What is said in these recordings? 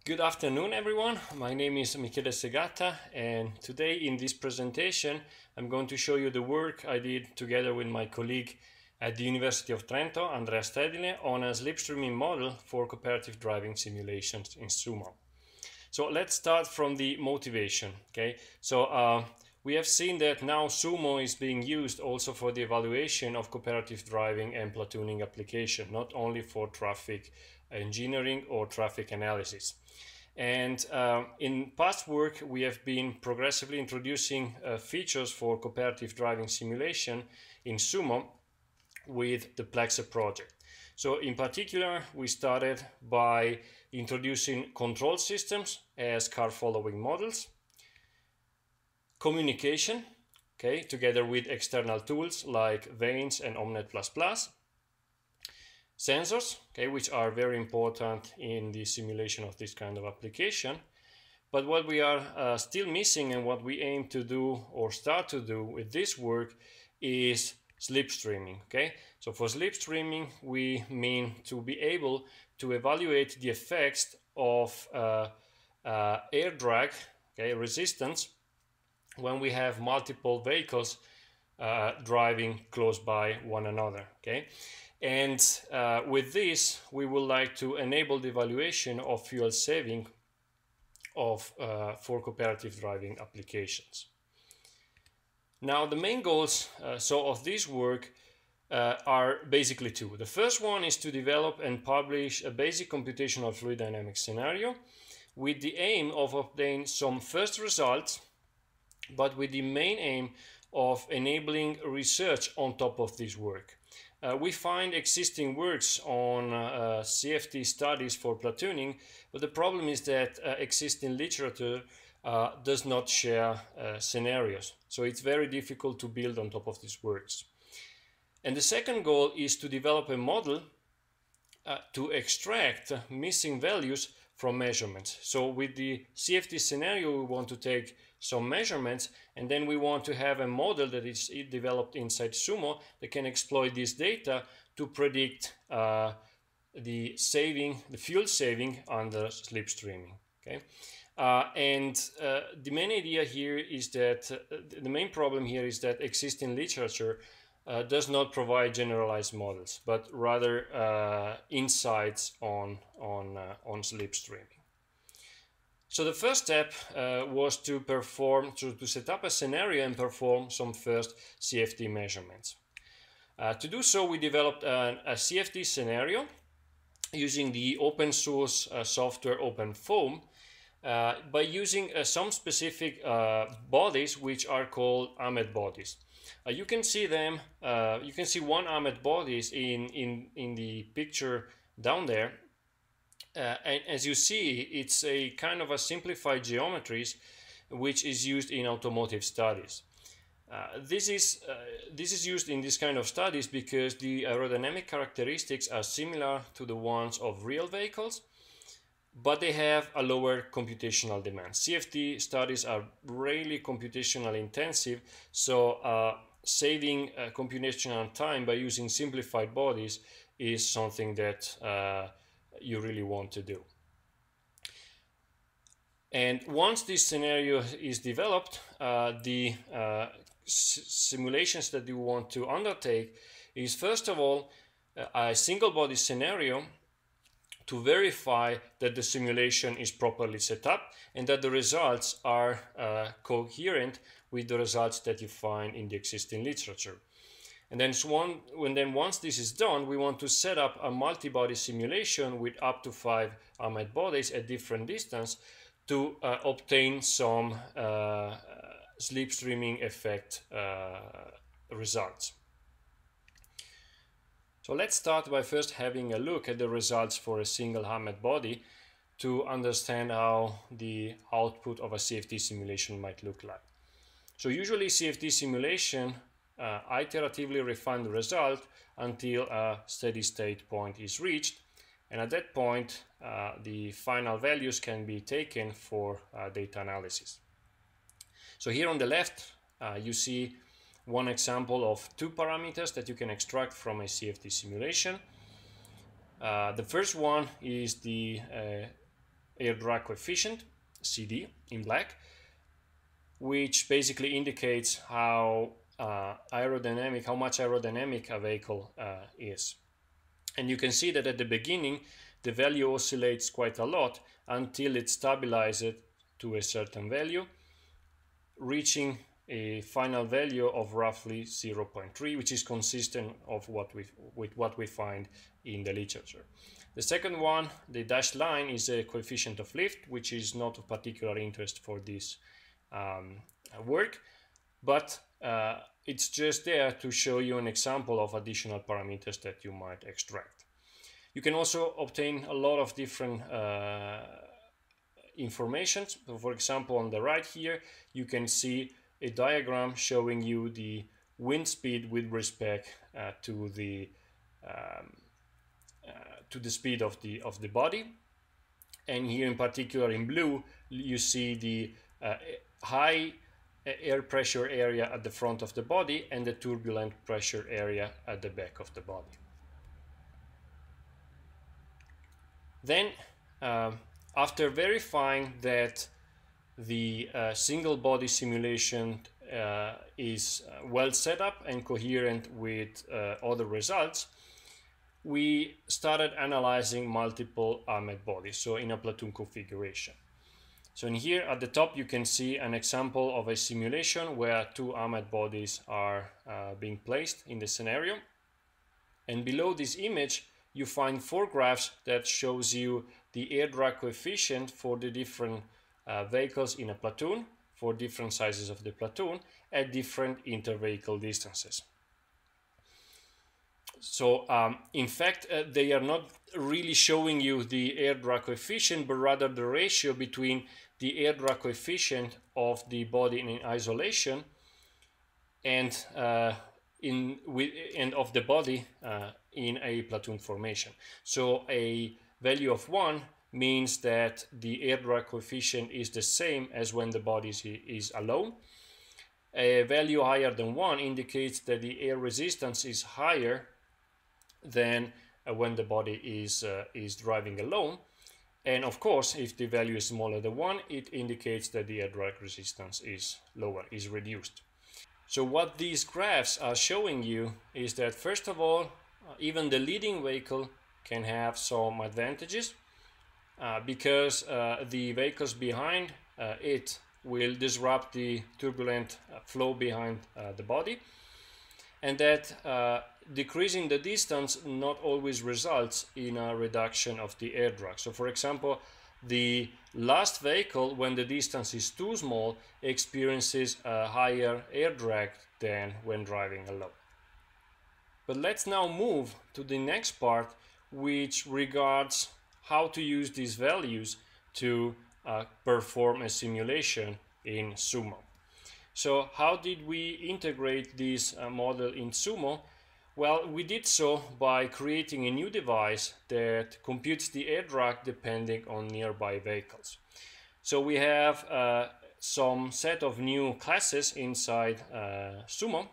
Good afternoon, everyone. My name is Michele Segata, and today in this presentation, I'm going to show you the work I did together with my colleague at the University of Trento, Andrea Stedile, on a slipstreaming model for cooperative driving simulations in SUMO. So let's start from the motivation. Okay, so we have seen that now SUMO is being used also for the evaluation of cooperative driving and platooning application, not only for traffic engineering or traffic analysis. And in past work, we have been progressively introducing features for cooperative driving simulation in SUMO with the Plexer project. So in particular, we started by introducing control systems as car following models, communication, okay, together with external tools like Vanes and Ahmed++, sensors, okay, which are very important in the simulation of this kind of application. But what we are still missing and what we aim to do or start to do with this work is slipstreaming. Okay, so for slipstreaming, we mean to be able to evaluate the effects of air drag, okay, resistance, when we have multiple vehicles driving close by one another. Okay. And with this, we would like to enable the evaluation of fuel saving for cooperative driving applications. Now, the main goals of this work are basically two. The first one is to develop and publish a basic computational fluid dynamics scenario with the aim of obtaining some first results, but with the main aim of enabling research on top of this work. We find existing works on CFD studies for platooning, but the problem is that existing literature does not share scenarios. So it's very difficult to build on top of these works. And the second goal is to develop a model to extract missing values from measurements. So with the CFD scenario, we want to take some measurements, and then we want to have a model that is developed inside SUMO that can exploit this data to predict the fuel saving under slipstreaming. Okay, the main idea here is that the main problem here is that existing literature does not provide generalized models, but rather insights on slipstreaming. So the first step was to set up a scenario and perform some first CFD measurements. To do so, we developed a CFD scenario using the open source software OpenFOAM by using some specific bodies which are called Ahmed bodies. You can see them. You can see one Ahmed bodies in the picture down there. And as you see, it's a kind of a simplified geometries which is used in automotive studies. This is used in this kind of studies because the aerodynamic characteristics are similar to the ones of real vehicles, but they have a lower computational demand. CFD studies are really computational intensive, so saving computational time by using simplified bodies is something that you really want to do. And once this scenario is developed, the simulations that you want to undertake is first of all a single body scenario to verify that the simulation is properly set up and that the results are coherent with the results that you find in the existing literature. And then once this is done, we want to set up a multi-body simulation with up to 5 Ahmed bodies at different distance to obtain some slipstreaming effect results. So let's start by first having a look at the results for a single Ahmed body to understand how the output of a CFD simulation might look like. So usually CFD simulation iteratively refine the result until a steady state point is reached, and at that point the final values can be taken for data analysis. So here on the left you see one example of 2 parameters that you can extract from a CFD simulation. The first one is the air drag coefficient, CD in black, which basically indicates how much aerodynamic a vehicle is. And you can see that at the beginning, the value oscillates quite a lot until it stabilizes to a certain value, reaching a final value of roughly 0.3, which is consistent with what we find in the literature. The second one, the dashed line, is a coefficient of lift, which is not of particular interest for this work, but it's just there to show you an example of additional parameters that you might extract. You can also obtain a lot of different information. So for example, on the right here, you can see a diagram showing you the wind speed with respect to the speed of the body. And here in particular in blue, you see the high air pressure area at the front of the body and the turbulent pressure area at the back of the body. Then, after verifying that the single body simulation is well set up and coherent with other results, we started analyzing multiple Ahmed bodies, so in a platoon configuration. So in here at the top you can see an example of a simulation where two Ahmed bodies are being placed in the scenario. And below this image you find 4 graphs that shows you the air drag coefficient for the different vehicles in a platoon, for different sizes of the platoon, at different inter-vehicle distances. So in fact they are not really showing you the air drag coefficient, but rather the ratio between the air drag coefficient of the body in isolation and of the body in a platoon formation. So a value of 1 means that the air drag coefficient is the same as when the body is alone. A value higher than 1 indicates that the air resistance is higher than when the body is driving alone. And of course, if the value is smaller than 1, it indicates that the air drag resistance is lower, is reduced. So what these graphs are showing you is that, first of all, even the leading vehicle can have some advantages because the vehicles behind it will disrupt the turbulent flow behind the body, and that decreasing the distance not always results in a reduction of the air drag. So for example, the last vehicle, when the distance is too small, experiences a higher air drag than when driving alone. But let's now move to the next part, which regards how to use these values to perform a simulation in SUMO. So how did we integrate this model in SUMO? Well, we did so by creating a new device that computes the air drag depending on nearby vehicles. So we have some set of new classes inside SUMO,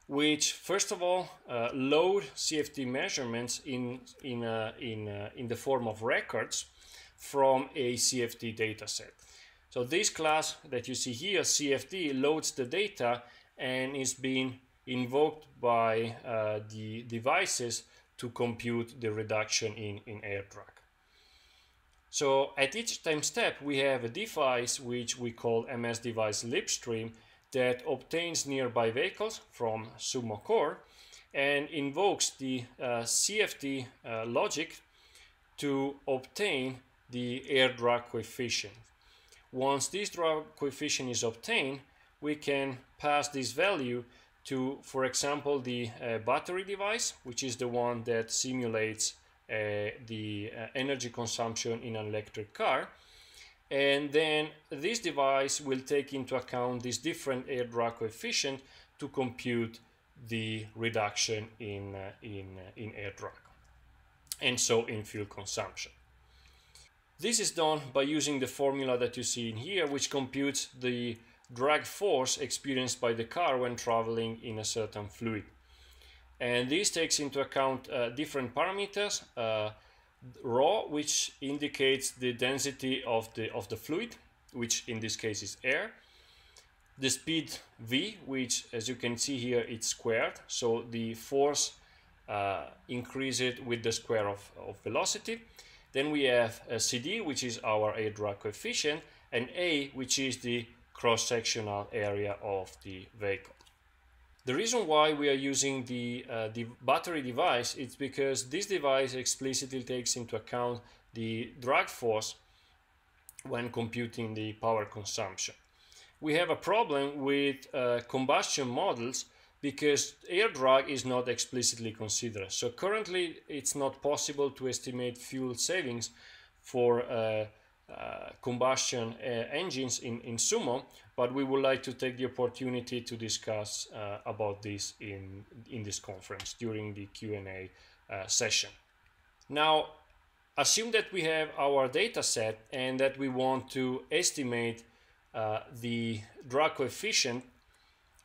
which first of all load CFD measurements in the form of records from a CFD dataset. So this class that you see here, CFD, loads the data and is being invoked by the devices to compute the reduction in air drag. So at each time step we have a device which we call MS device Slipstream that obtains nearby vehicles from SUMO core and invokes the CFD logic to obtain the air drag coefficient. Once this drag coefficient is obtained, we can pass this value to, for example, the battery device, which is the one that simulates the energy consumption in an electric car. And then this device will take into account this different air drag coefficient to compute the reduction in air drag, and so in fuel consumption. This is done by using the formula that you see in here, which computes the drag force experienced by the car when traveling in a certain fluid. And this takes into account different parameters rho, which indicates the density of the fluid, which in this case is air, the speed v, which as you can see here it's squared, so the force increases with the square of velocity. Then we have CD, which is our air drag coefficient, and A, which is the cross-sectional area of the vehicle. The reason why we are using the battery device is because this device explicitly takes into account the drag force when computing the power consumption. We have a problem with combustion models because air drag is not explicitly considered. So currently it's not possible to estimate fuel savings for combustion engines in SUMO, but we would like to take the opportunity to discuss about this in this conference during the Q&A session. Now, assume that we have our data set and that we want to estimate the drag coefficient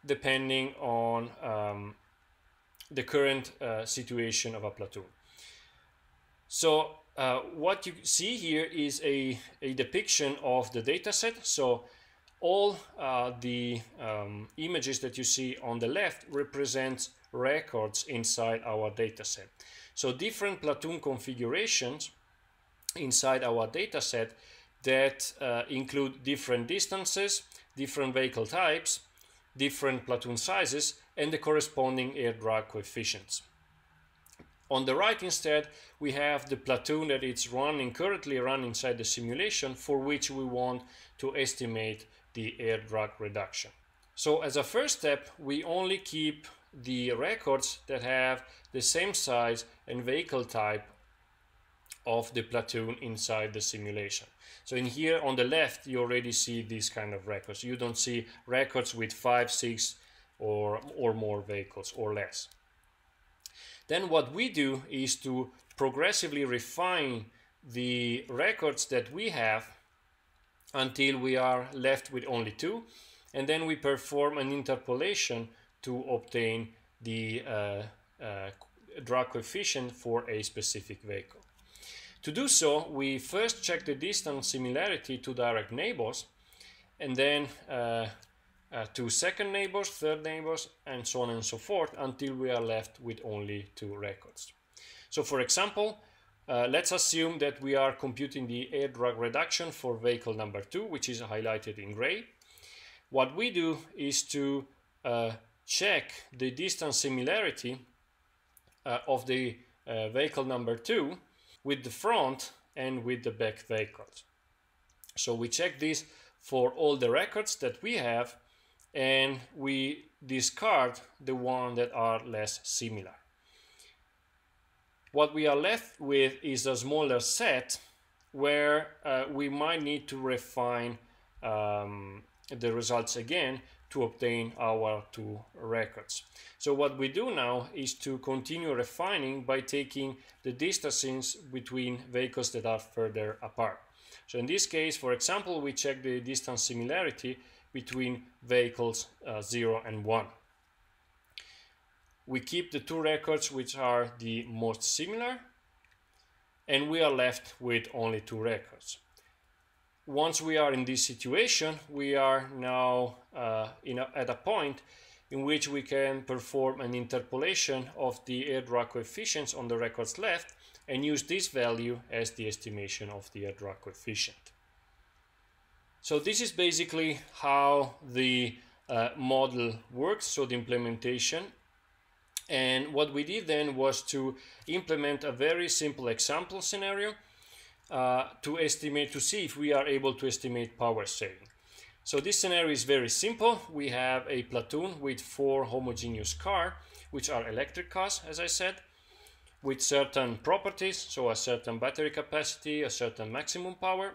depending on the current situation of a platoon. So what you see here is a depiction of the data set. So all the images that you see on the left represent records inside our data set. So different platoon configurations inside our data set that include different distances, different vehicle types, different platoon sizes, and the corresponding air drag coefficients. On the right instead, we have the platoon that it's currently running inside the simulation, for which we want to estimate the air drag reduction. So as a first step, we only keep the records that have the same size and vehicle type of the platoon inside the simulation. So in here on the left, you already see these kind of records. You don't see records with 5, 6 or more vehicles or less. Then what we do is to progressively refine the records that we have until we are left with only 2, and then we perform an interpolation to obtain the drag coefficient for a specific vehicle. To do so, we first check the distance similarity to direct neighbors, and then to second neighbors, third neighbors, and so on and so forth, until we are left with only 2 records. So for example, let's assume that we are computing the air drag reduction for vehicle number 2, which is highlighted in gray. What we do is to check the distance similarity of the vehicle number 2 with the front and with the back vehicles. So we check this for all the records that we have, and we discard the ones that are less similar. What we are left with is a smaller set where we might need to refine the results again to obtain our 2 records. So what we do now is to continue refining by taking the distances between vehicles that are further apart. So in this case, for example, we check the distance similarity between vehicles 0 and 1. We keep the 2 records which are the most similar, and we are left with only 2 records. Once we are in this situation, we are now at a point in which we can perform an interpolation of the air drag coefficients on the records left and use this value as the estimation of the air drag coefficient. So this is basically how the model works, so the implementation. And what we did then was to implement a very simple example scenario to see if we are able to estimate power saving. So this scenario is very simple. We have a platoon with 4 homogeneous cars, which are electric cars, as I said, with certain properties, so a certain battery capacity, a certain maximum power.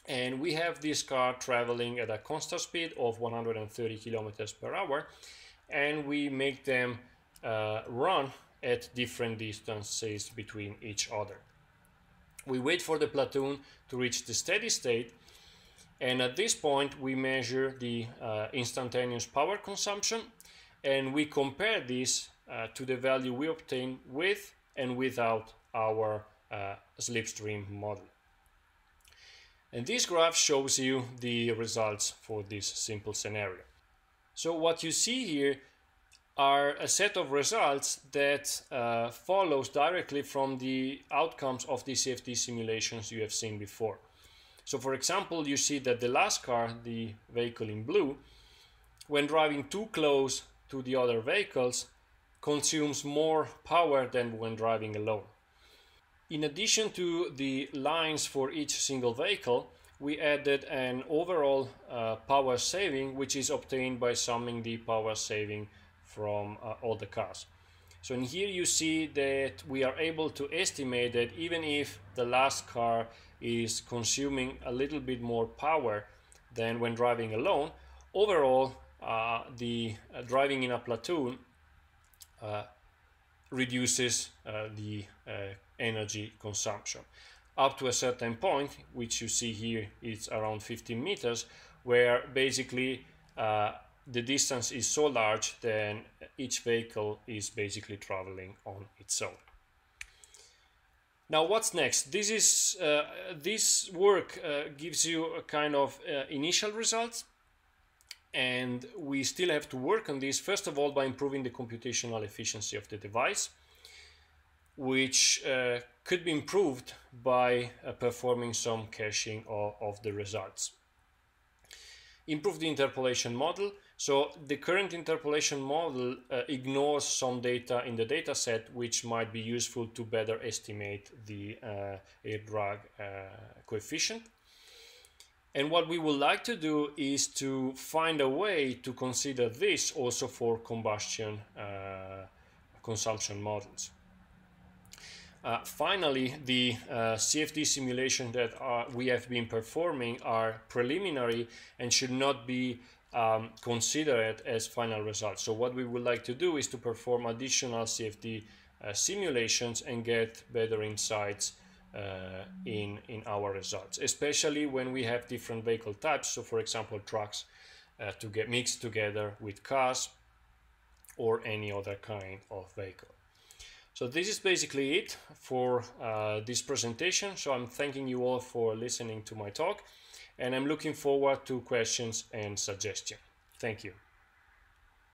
And we have this car traveling at a constant speed of 130 kilometers per hour, and we make them run at different distances between each other. We wait for the platoon to reach the steady state, and at this point we measure the instantaneous power consumption, and we compare this to the value we obtain with and without our slipstream model. And this graph shows you the results for this simple scenario. So what you see here are a set of results that follows directly from the outcomes of the CFD simulations you have seen before. So for example, you see that the last car, the vehicle in blue, when driving too close to the other vehicles, consumes more power than when driving alone. In addition to the lines for each single vehicle, we added an overall power saving, which is obtained by summing the power saving from all the cars. So in here you see that we are able to estimate that even if the last car is consuming a little bit more power than when driving alone, overall the driving in a platoon reduces the energy consumption up to a certain point, which you see here is around 15 meters, where basically the distance is so large that each vehicle is basically traveling on its own. Now what's next? This work gives you a kind of initial results, and we still have to work on this, first of all by improving the computational efficiency of the device, which could be improved by performing some caching of the results. Improve the interpolation model. So the current interpolation model ignores some data in the data set which might be useful to better estimate the air drag coefficient. And what we would like to do is to find a way to consider this also for combustion consumption models. Finally, the CFD simulation that we have been performing are preliminary and should not be considered as final results. So what we would like to do is to perform additional CFD simulations and get better insights in our results, especially when we have different vehicle types. So for example, trucks to get mixed together with cars or any other kind of vehicle. So this is basically it for this presentation. So I'm thanking you all for listening to my talk, and I'm looking forward to questions and suggestions. Thank you.